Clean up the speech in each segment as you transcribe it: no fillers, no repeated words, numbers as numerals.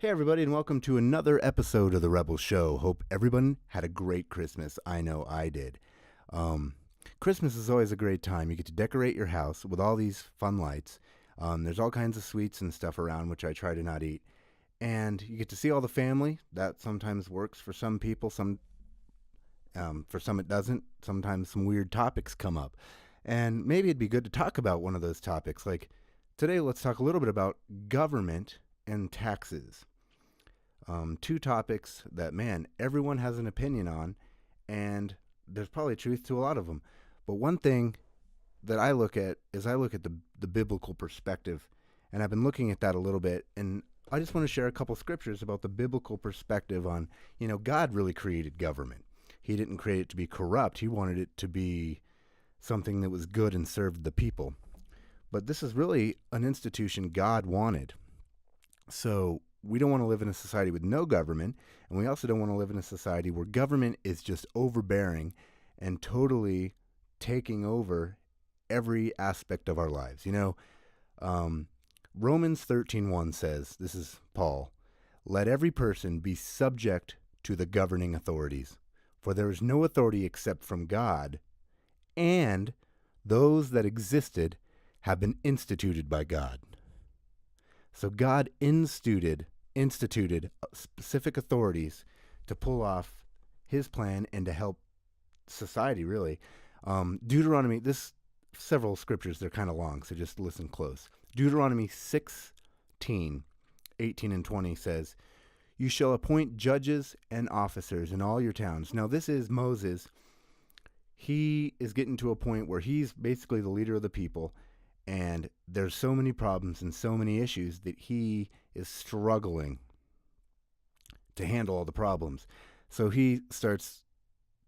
Hey, everybody, and welcome to another episode of The Rebel Show. Hope everyone had a great Christmas. I know I did. Um, Christmas is always a great time. You get to decorate your house with all these fun lights. There's all kinds of sweets and stuff around, which I try to not eat. And you get to see all the family. That sometimes works for some people. For some it doesn't. Sometimes some weird topics come up. And maybe it'd be good to talk about one of those topics. Like today, let's talk a little bit about government and taxes. Two topics that, man, everyone has an opinion on, and there's probably truth to a lot of them. But one thing that I look at is the biblical perspective, and I've been looking at that a little bit, and I just want to share a couple scriptures about the biblical perspective on, God really created government. He didn't create it to be corrupt. He wanted it to be something that was good and served the people. But this is really an institution God wanted. So we don't want to live in a society with no government, and we also don't want to live in a society where government is just overbearing and totally taking over every aspect of our lives. Romans 13:1 says, this is Paul, "Let every person be subject to the governing authorities, for there is no authority except from God, and those that existed have been instituted by God." So God instituted specific authorities to pull off his plan and to help society, really. Deuteronomy, this several scriptures, they're kind of long, so just listen close. Deuteronomy 16:18 and 20 says, "You shall appoint judges and officers in all your towns." Now, this is Moses. He is getting to a point where he's basically the leader of the people, and there's so many problems and so many issues that he is struggling to handle all the problems. So he starts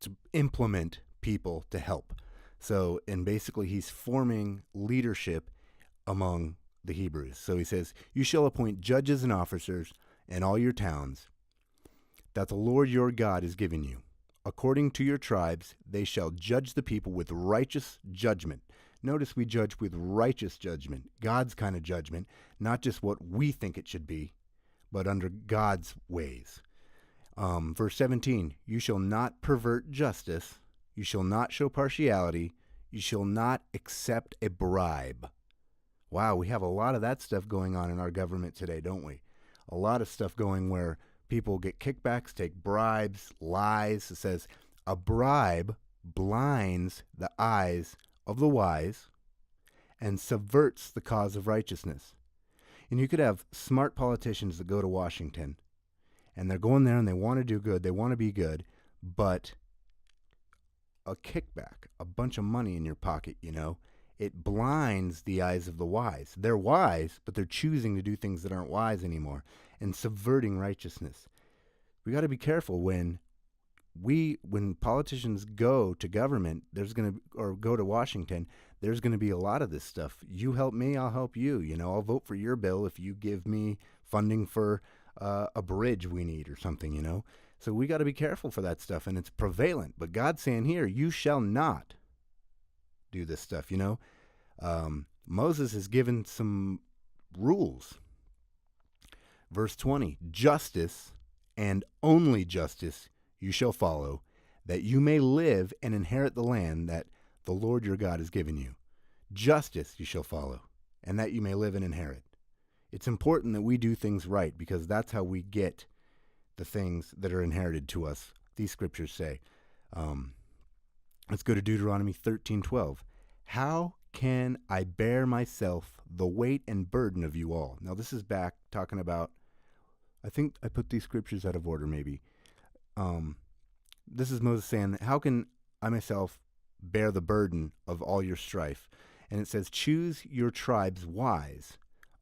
to implement people to help. And basically he's forming leadership among the Hebrews. So he says, "You shall appoint judges and officers in all your towns that the Lord your God is giving you. According to your tribes, they shall judge the people with righteous judgment." Notice we judge with righteous judgment, God's kind of judgment, not just what we think it should be, but under God's ways. Verse 17, "You shall not pervert justice. You shall not show partiality. You shall not accept a bribe." Wow, we have a lot of that stuff going on in our government today, don't we? A lot of stuff going where people get kickbacks, take bribes, lies. It says, "A bribe blinds the eyes of the wise and subverts the cause of righteousness." And you could have smart politicians that go to Washington, and they're going there and they want to do good, they want to be good, but a kickback, a bunch of money in your pocket, it blinds the eyes of the wise. They're wise, but they're choosing to do things that aren't wise anymore and subverting righteousness. We got to be careful when politicians go to government, or go to Washington, there's going to be a lot of this stuff. You help me, I'll help you. I'll vote for your bill if you give me funding for a bridge we need or something, So we got to be careful for that stuff, and it's prevalent. But God's saying here, you shall not do this stuff, Moses has given some rules. Verse 20, "Justice and only justice you shall follow, that you may live and inherit the land that the Lord your God has given you. Justice you shall follow, and that you may live and inherit." It's important that we do things right, because that's how we get the things that are inherited to us, these scriptures say. Let's go to Deuteronomy 13:12. "How can I bear myself the weight and burden of you all?" Now this is back talking about, I think I put these scriptures out of order maybe. This is Moses saying, "How can I myself bear the burden of all your strife?" And it says, "Choose your tribes wise,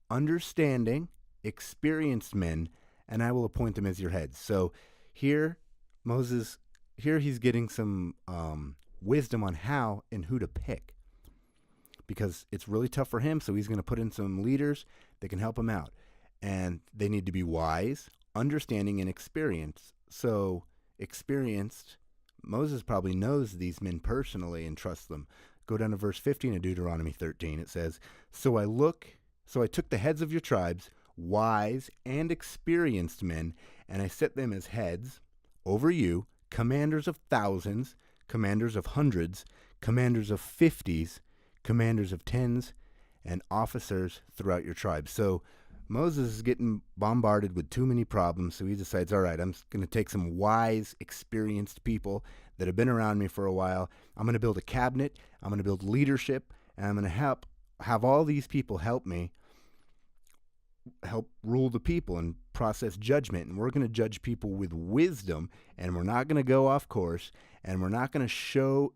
understanding, experienced men, and I will appoint them as your heads." So here he's getting some wisdom on how and who to pick, because it's really tough for him. So he's going to put in some leaders that can help him out, and they need to be wise, understanding, and experienced. So experienced, Moses probably knows these men personally and trusts them. Go down to verse 15 of Deuteronomy 13. It says, So I took the heads of your tribes, wise and experienced men, and I set them as heads over you, commanders of thousands, commanders of hundreds, commanders of fifties, commanders of tens, and officers throughout your tribe. So Moses is getting bombarded with too many problems, so he decides, all right, I'm going to take some wise, experienced people that have been around me for a while. I'm going to build a cabinet. I'm going to build leadership, and I'm going to have all these people help me help rule the people and process judgment. And we're going to judge people with wisdom, and we're not going to go off course, and we're not going to show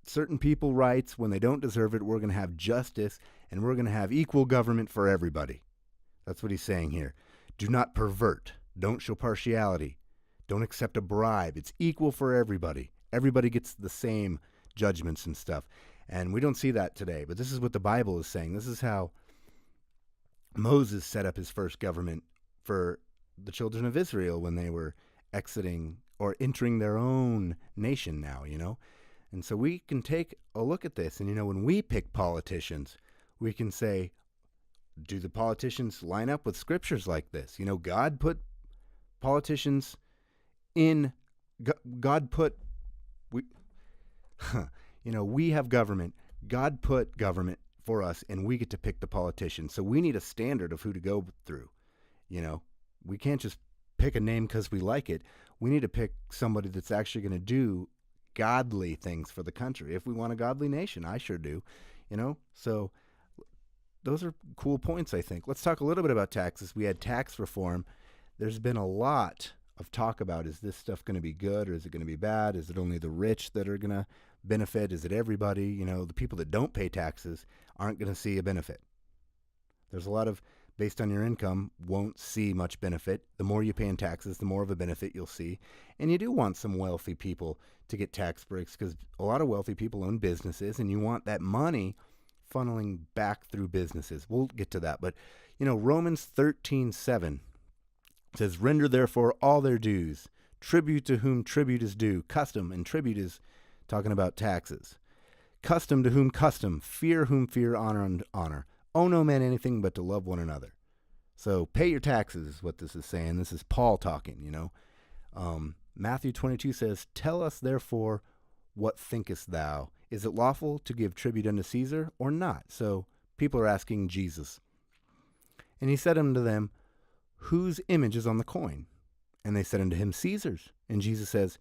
certain people rights when they don't deserve it. We're going to have justice, and we're going to have equal government for everybody. That's what he's saying here. Do not pervert. Don't show partiality. Don't accept a bribe. It's equal for everybody. Everybody gets the same judgments and stuff. And we don't see that today, but this is what the Bible is saying. This is how Moses set up his first government for the children of Israel when they were exiting or entering their own nation now, And so we can take a look at this, and, when we pick politicians, we can say, do the politicians line up with scriptures like this? God put politicians in, God put, we have government. God put government for us, and we get to pick the politicians. So we need a standard of who to go through. We can't just pick a name because we like it. We need to pick somebody that's actually going to do godly things for the country. If we want a godly nation, I sure do, So those are cool points, I think. Let's talk a little bit about taxes. We had tax reform. There's been a lot of talk about, is this stuff going to be good or is it going to be bad? Is it only the rich that are going to benefit? Is it everybody? The people that don't pay taxes aren't going to see a benefit. There's a lot of, based on your income, won't see much benefit. The more you pay in taxes, the more of a benefit you'll see. And you do want some wealthy people to get tax breaks because a lot of wealthy people own businesses, and you want that money funneling back through businesses. We'll get to that. But, Romans 13:7 says, render therefore all their dues, tribute to whom tribute is due, custom, and tribute is talking about taxes. Custom to whom custom, fear whom fear, honor and honor. Owe no man anything but to love one another. So pay your taxes is what this is saying. This is Paul talking, Matthew 22 says, tell us therefore, what thinkest thou? Is it lawful to give tribute unto Caesar or not? So people are asking Jesus. And he said unto them, whose image is on the coin? And they said unto him, Caesar's. And Jesus says,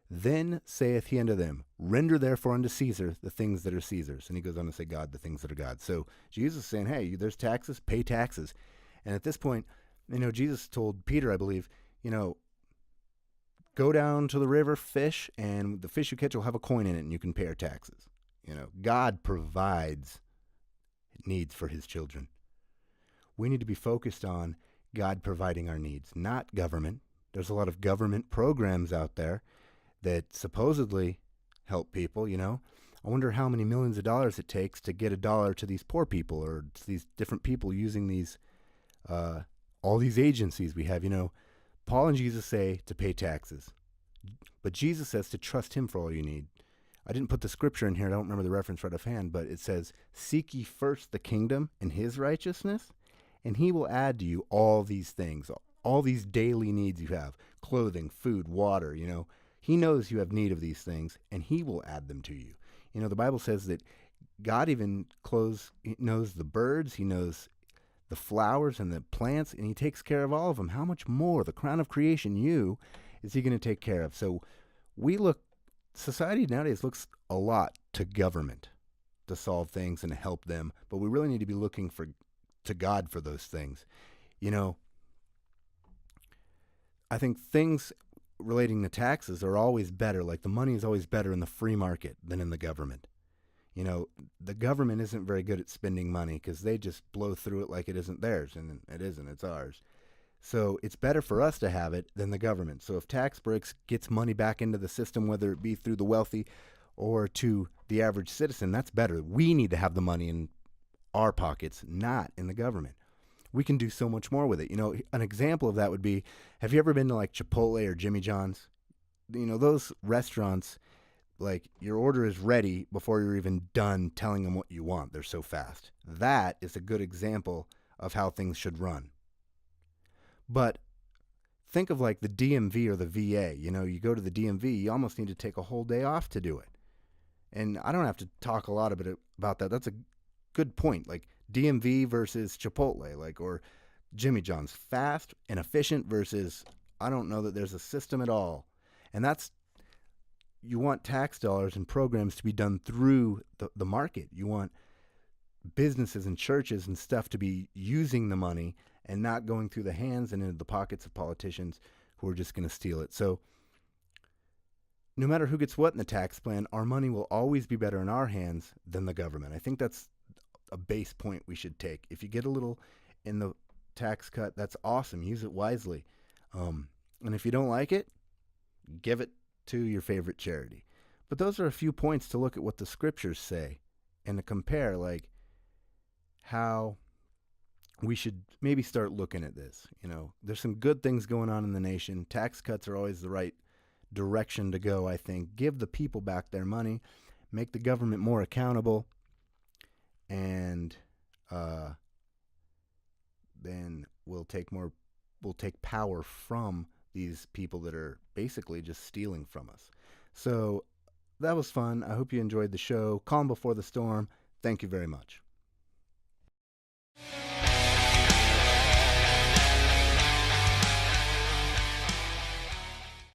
then saith he unto them, render therefore unto Caesar the things that are Caesar's. And he goes on to say, God, the things that are God's. So Jesus is saying, hey, there's taxes, pay taxes. And at this point, Jesus told Peter, I believe, go down to the river, fish, and the fish you catch will have a coin in it, and you can pay your taxes. God provides needs for his children. We need to be focused on God providing our needs, not government. There's a lot of government programs out there that supposedly help people, I wonder how many millions of dollars it takes to get $1 to these poor people or to these different people using these, all these agencies we have, Paul and Jesus say to pay taxes, but Jesus says to trust him for all you need. I didn't put the scripture in here. I don't remember the reference right offhand, but it says, seek ye first the kingdom and his righteousness, and he will add to you all these things, all these daily needs you have, clothing, food, water, He knows you have need of these things, and he will add them to you. The Bible says that God even knows the birds, he knows the flowers and the plants, and he takes care of all of them. How much more, the crown of creation, is he going to take care of? So society nowadays looks a lot to government to solve things and to help them, but we really need to be looking to God for those things. I think things relating to taxes are always better. Like the money is always better in the free market than in the government. The government isn't very good at spending money because they just blow through it like it isn't theirs, and it isn't, it's ours. So it's better for us to have it than the government. So if tax breaks gets money back into the system, whether it be through the wealthy or to the average citizen, that's better. We need to have the money in our pockets, not in the government. We can do so much more with it. An example of that would be, have you ever been to like Chipotle or Jimmy John's? Those restaurants, like your order is ready before you're even done telling them what you want. They're so fast. That is a good example of how things should run. But think of like the DMV or the VA. You know, you go to the DMV, you almost need to take a whole day off to do it. And I don't have to talk a lot about that. That's a good point. Like DMV versus Chipotle, like, or Jimmy John's, fast and efficient versus I don't know that there's a system at all. And that's, you want tax dollars and programs to be done through the market. You want businesses and churches and stuff to be using the money and not going through the hands and into the pockets of politicians who are just going to steal it. So no matter who gets what in the tax plan, our money will always be better in our hands than the government. I think that's a base point we should take. If you get a little in the tax cut, that's awesome. Use it wisely. And if you don't like it, give it to your favorite charity. But those are a few points to look at what the scriptures say and to compare, like, how we should maybe start looking at this. You know, there's some good things going on in the nation. Tax cuts are always the right direction to go, I think. Give the people back their money, make the government more accountable, and then we'll take power from these people that are basically just stealing from us. So that was fun. I hope you enjoyed the show. Calm before the storm. Thank you very much.